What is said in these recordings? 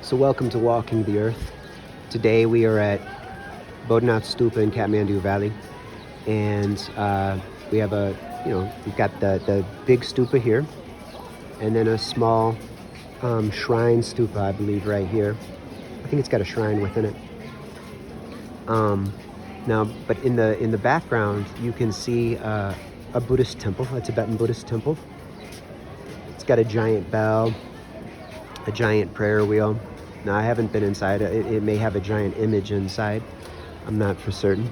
So welcome to Walking the Earth. Today we are at Boudanath Stupa in Kathmandu Valley, and we have we've got the big stupa here, and then a small shrine stupa, I believe, right here. I think it's got a shrine within it. But in the background, you can see a Buddhist temple, a Tibetan Buddhist temple. It's got a giant bell, a giant prayer wheel. Now, I haven't been inside. It may have a giant image inside. I'm not for certain.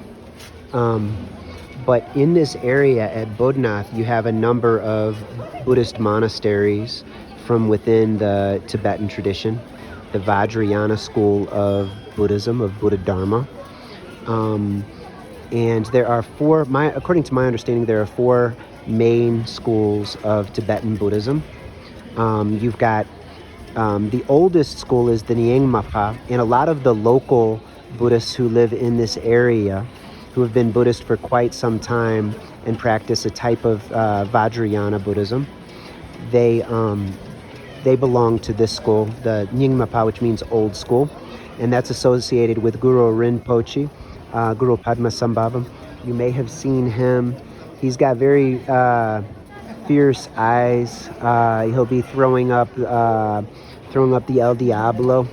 But in this area at Boudanath, you have a number of Buddhist monasteries from within the Tibetan tradition, the Vajrayana school of Buddhism, of Buddha Dharma. And there are according to my understanding, there are four main schools of Tibetan Buddhism. You've got the oldest school is the Nyingma Pho, and a lot of the local Buddhists who live in this area, who have been Buddhist for quite some time and practice a type of Vajrayana Buddhism, they belong to this school, the Nyingma Pho, which means old school, and that's associated with Guru Rinpoche, Guru Padmasambhava. You may have seen him. He's got very fierce eyes. He'll be throwing up the El Diablo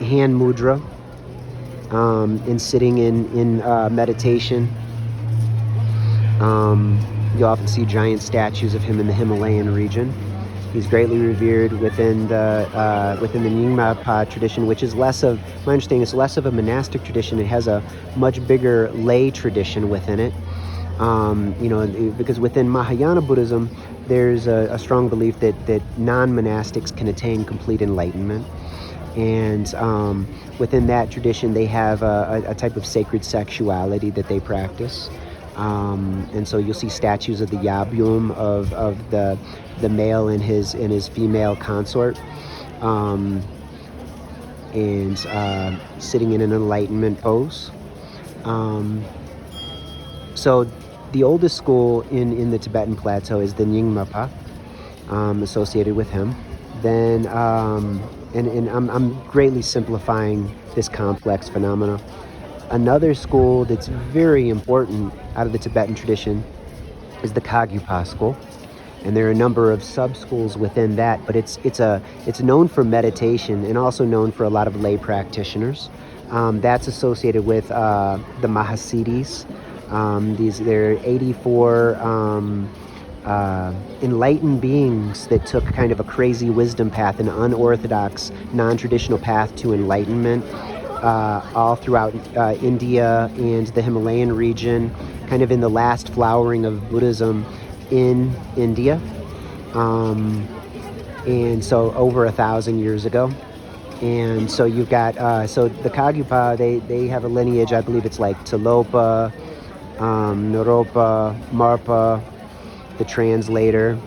hand mudra, and sitting in meditation. You often see giant statues of him in the Himalayan region. He's greatly revered within the Nyingma Pho tradition, which is my understanding is less of a monastic tradition. It has a much bigger lay tradition within it. Because within Mahayana Buddhism, there's a strong belief that non-monastics can attain complete enlightenment. And within that tradition, they have a type of sacred sexuality that they practice. And so you'll see statues of the Yabum, of the male and his female consort, and sitting in an enlightenment pose. So the oldest school in the Tibetan plateau is the Nyingma Pho, associated with him. Then, and I'm greatly simplifying this complex phenomena. Another school that's very important out of the Tibetan tradition is the Kagyupa school, and there are a number of sub-schools within that. But it's known for meditation and also known for a lot of lay practitioners. That's associated with the Mahasiddhis. There are 84 enlightened beings that took kind of a crazy wisdom path, an unorthodox, non-traditional path to enlightenment, all throughout India and the Himalayan region, kind of in the last flowering of Buddhism in India, and so over 1,000 years ago. And so you've got so the Kagyupa, they have a lineage. I believe it's like Tilopa, Naropa, Marpa, the translator,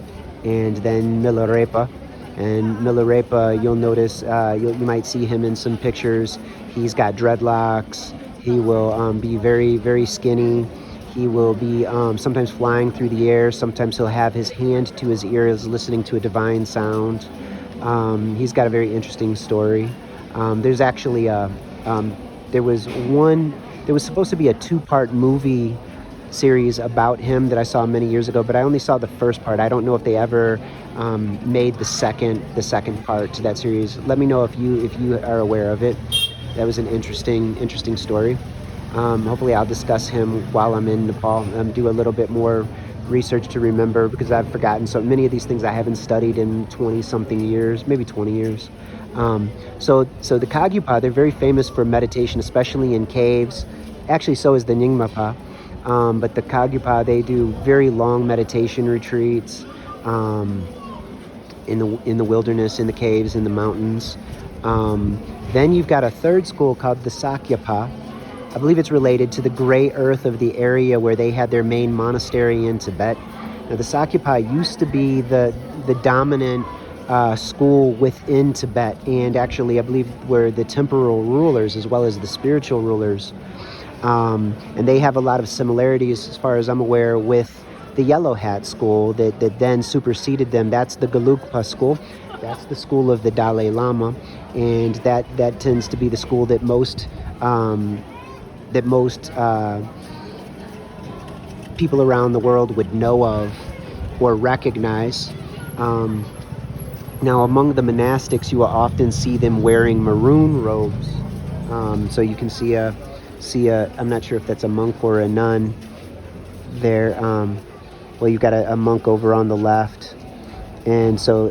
and then Milarepa. And Milarepa, you'll notice, you might see him in some pictures. He's got dreadlocks. He will be very, very skinny. He will be sometimes flying through the air. Sometimes he'll have his hand to his ear, listening to a divine sound. He's got a very interesting story. There's actually there was supposed to be a 2-part movie series about him that I saw many years ago, but I only saw the first part. I don't know if they ever made the second part to that series. Let me know if you are aware of it. That was an interesting story. Hopefully I'll discuss him while I'm in Nepal. Do a little bit more research to remember, because I've forgotten so many of these things. I haven't studied in 20-something years, maybe 20 years. So the Kagyupa, they're very famous for meditation, especially in caves. Actually, so is the Nyingma Pho. But the Kagyupa, they do very long meditation retreats in the wilderness, in the caves, in the mountains. Then you've got a third school called the Sakyapa. I believe it's related to the gray earth of the area where they had their main monastery in Tibet. Now, the Sakyapa used to be the dominant school within Tibet, and actually I believe were the temporal rulers as well as the spiritual rulers. And they have a lot of similarities, as far as I'm aware, with the Yellow Hat school that then superseded them. That's the Gelugpa school. That's the school of the Dalai Lama, and that tends to be the school that most people around the world would know of or recognize. Um, Now, among the monastics, you will often see them wearing maroon robes. So you can see a. I'm not sure if that's a monk or a nun. There. Well, you've got a monk over on the left, and so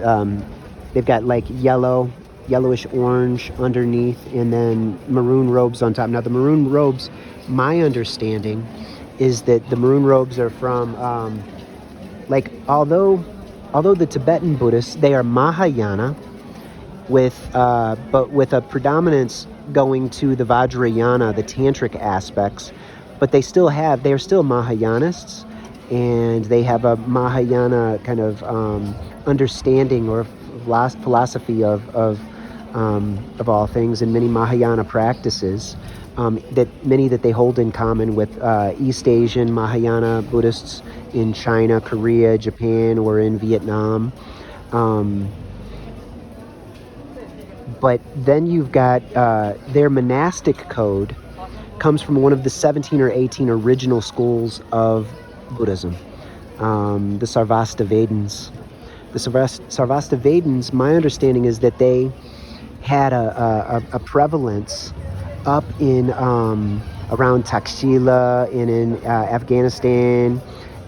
they've got like yellowish orange underneath, and then maroon robes on top. Now, the maroon robes, my understanding, is that the maroon robes are from although the Tibetan Buddhists, they are Mahayana, but with a predominance going to the Vajrayana, the tantric aspects, but they are still Mahayanists, and they have a Mahayana kind of understanding or philosophy of all things, and many Mahayana practices that they hold in common with East Asian Mahayana Buddhists in China, Korea, Japan, or in Vietnam. But then you've got their monastic code comes from one of the 17 or 18 original schools of Buddhism, the Sarvastivadins. The Sarvastivadins, my understanding is that they had a prevalence up in around Takshila and in Afghanistan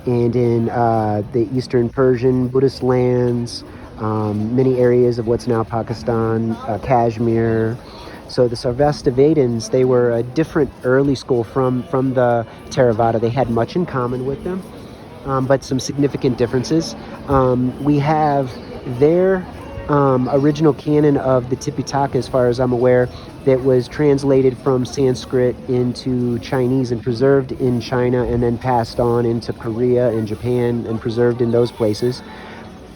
and in the Eastern Persian Buddhist lands, many areas of what's now Pakistan, Kashmir. So the Sarvastivadins, they were a different early school from the Theravada. They had much in common with them, but some significant differences. We have their original canon of the Tipitaka, as far as I'm aware, that was translated from Sanskrit into Chinese and preserved in China and then passed on into Korea and Japan and preserved in those places.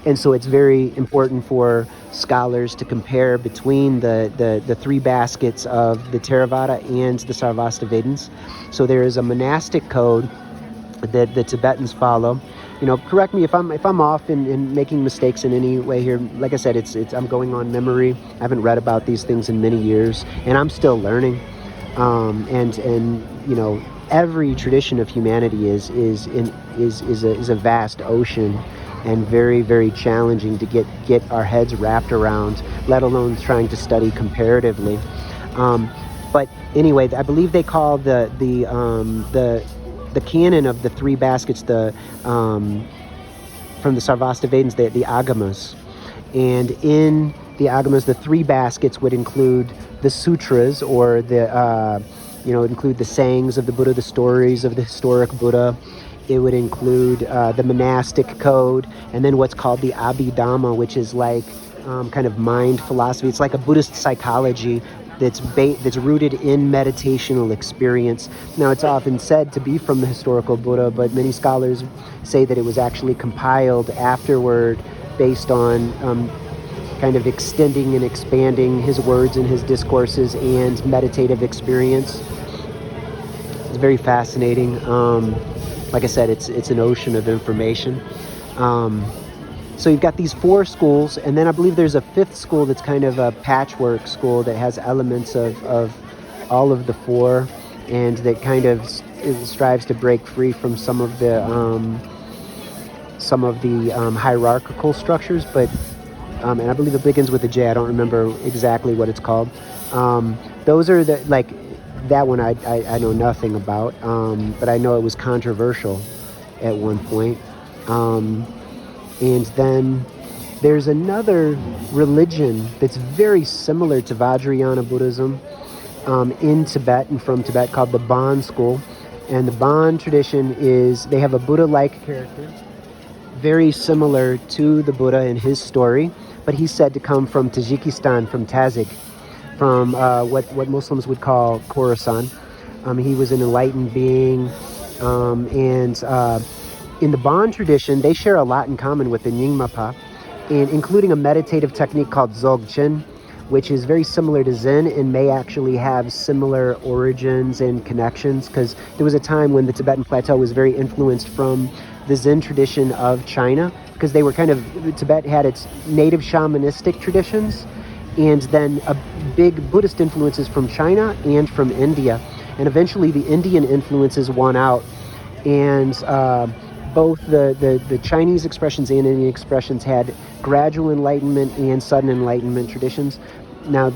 And so it's very important for scholars to compare between the three baskets of the Theravada and the Sarvastivadins. So there is a monastic code that the Tibetans follow. Correct me if I'm off in making mistakes in any way here. Like I said, it's I'm going on memory. I haven't read about these things in many years, and I'm still learning. And every tradition of humanity is a vast ocean, and very, very challenging to get our heads wrapped around, let alone trying to study comparatively. But anyway, I believe they call the canon of the three baskets, from the Sarvastivadins, the Agamas. And in the Agamas, the three baskets would include the sutras, or include the sayings of the Buddha, the stories of the historic Buddha. It would include the monastic code, and then what's called the Abhidhamma, which is like kind of mind philosophy. It's like a Buddhist psychology that's rooted in meditational experience. Now, it's often said to be from the historical Buddha, but many scholars say that it was actually compiled afterward based on kind of extending and expanding his words and his discourses and meditative experience. It's very fascinating. Like I said, it's an ocean of information. So you've got these four schools, and then I believe there's a fifth school that's kind of a patchwork school that has elements of all of the four, and that kind of strives to break free from some of the hierarchical structures. But and I believe it begins with a J. I don't remember exactly what it's called. Those are that one I know nothing about, but I know it was controversial at one point. And then there's another religion that's very similar to Vajrayana Buddhism in Tibet and from Tibet, called the Bon school. And the Bon tradition they have a Buddha-like character, very similar to the Buddha in his story, but he's said to come from Tajikistan, from Tazig, from what Muslims would call Khorasan. He was an enlightened being, and in the Bon tradition, they share a lot in common with the Nyingmapa, and including a meditative technique called Dzogchen, which is very similar to Zen and may actually have similar origins and connections, because there was a time when the Tibetan plateau was very influenced from the Zen tradition of China, because they were Tibet had its native shamanistic traditions, and then a big Buddhist influences from China and from India. And eventually the Indian influences won out, and both the Chinese expressions and Indian expressions had gradual enlightenment and sudden enlightenment traditions. Now,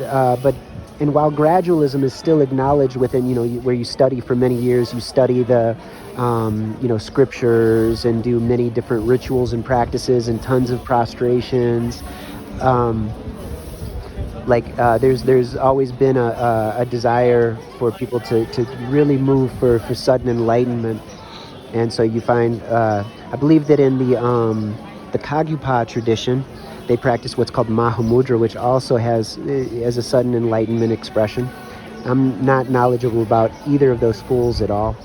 and while gradualism is still acknowledged within, where you study for many years, you study the, scriptures and do many different rituals and practices and tons of prostrations. There's always been a desire for people to really move for sudden enlightenment. And so you find, I believe that in the Kagyupa tradition, they practice what's called Mahamudra, which also has a sudden enlightenment expression. I'm not knowledgeable about either of those schools at all.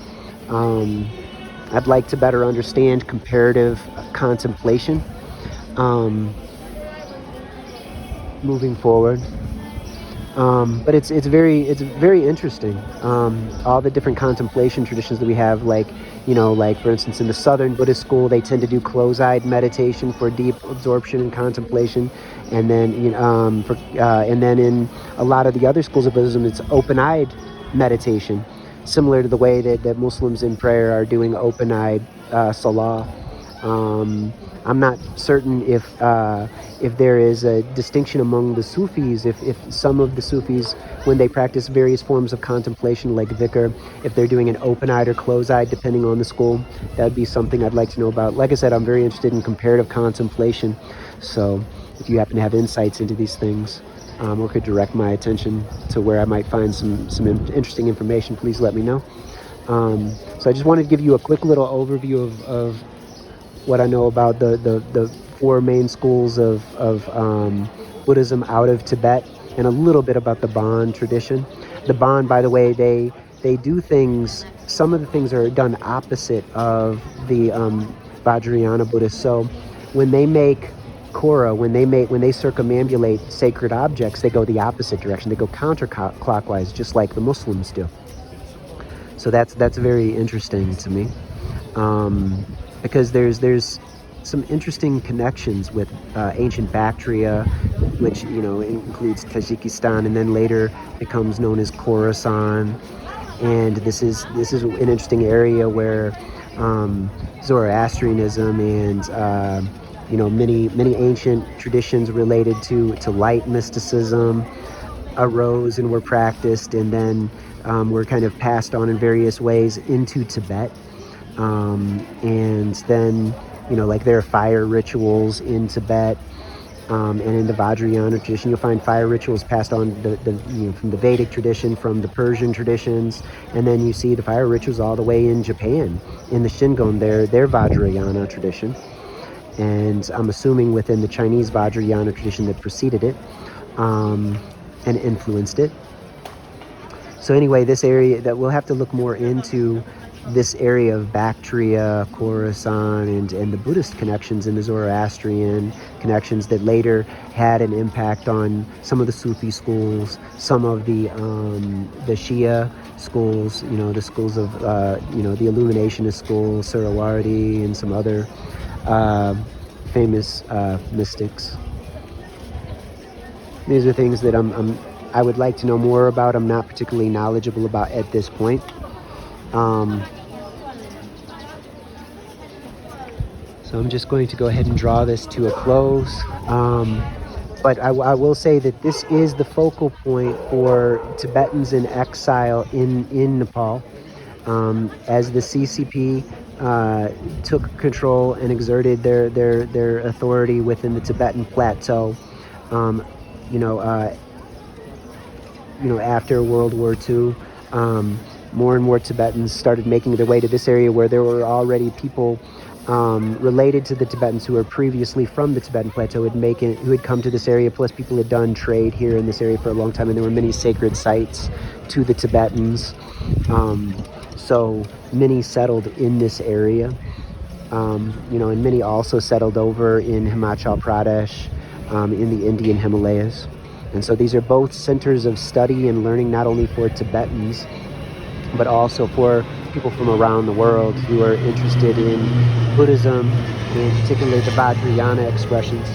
I'd like to better understand comparative contemplation moving forward. But it's very interesting. All the different contemplation traditions that we have, like for instance, in the Southern Buddhist school, they tend to do close-eyed meditation for deep absorption and contemplation, and then and then in a lot of the other schools of Buddhism, it's open-eyed meditation, similar to the way that Muslims in prayer are doing open-eyed salah. I'm not certain if there is a distinction among the Sufis, if some of the Sufis, when they practice various forms of contemplation like dhikr, if they're doing an open-eyed or closed-eyed, depending on the school. That would be something I'd like to know about. Like I said, I'm very interested in comparative contemplation, so if you happen to have insights into these things, or could direct my attention to where I might find some interesting information, please let me know. So I just wanted to give you a quick little overview of what I know about the four main schools of Buddhism out of Tibet, and a little bit about the Bon tradition. The Bon, by the way, they do things, some of the things are done opposite of the Vajrayana Buddhists. So when they make Kora, when they circumambulate sacred objects, they go the opposite direction. They go counterclockwise, just like the Muslims do. So that's very interesting to me. Because there's some interesting connections with ancient Bactria, which includes Tajikistan, and then later becomes known as Khorasan. And this is an interesting area where Zoroastrianism and many ancient traditions related to light mysticism arose and were practiced, and then were kind of passed on in various ways into Tibet. And then, there are fire rituals in Tibet, and in the Vajrayana tradition, you'll find fire rituals passed on from the Vedic tradition, from the Persian traditions, and then you see the fire rituals all the way in Japan, in the Shingon, their Vajrayana tradition, and I'm assuming within the Chinese Vajrayana tradition that preceded it, and influenced it. So anyway, this area that we'll have to look more into, this area of Bactria, Khorasan, and the Buddhist connections and the Zoroastrian connections that later had an impact on some of the Sufi schools, some of the Shia schools, the schools of the Illuminationist school, Suhrawardi, and some other famous mystics. These are things that I would like to know more about. I'm not particularly knowledgeable about at this point. So I'm just going to go ahead and draw this to a close. But I will say that this is the focal point for Tibetans in exile in Nepal. As the CCP took control and exerted their authority within the Tibetan plateau, after World War II, more and more Tibetans started making their way to this area where there were already people related to the Tibetans who were previously from the Tibetan plateau who had come to this area, plus people had done trade here in this area for a long time, and there were many sacred sites to the Tibetans. So many settled in this area, and many also settled over in Himachal Pradesh, in the Indian Himalayas. And so these are both centers of study and learning, not only for Tibetans, but also for people from around the world who are interested in Buddhism, and particularly the Vajrayana expressions.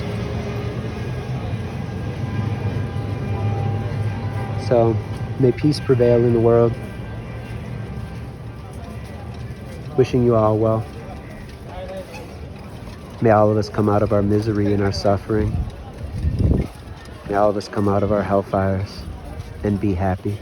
So may peace prevail in the world. Wishing you all well. May all of us come out of our misery and our suffering. May all of us come out of our hellfires and be happy.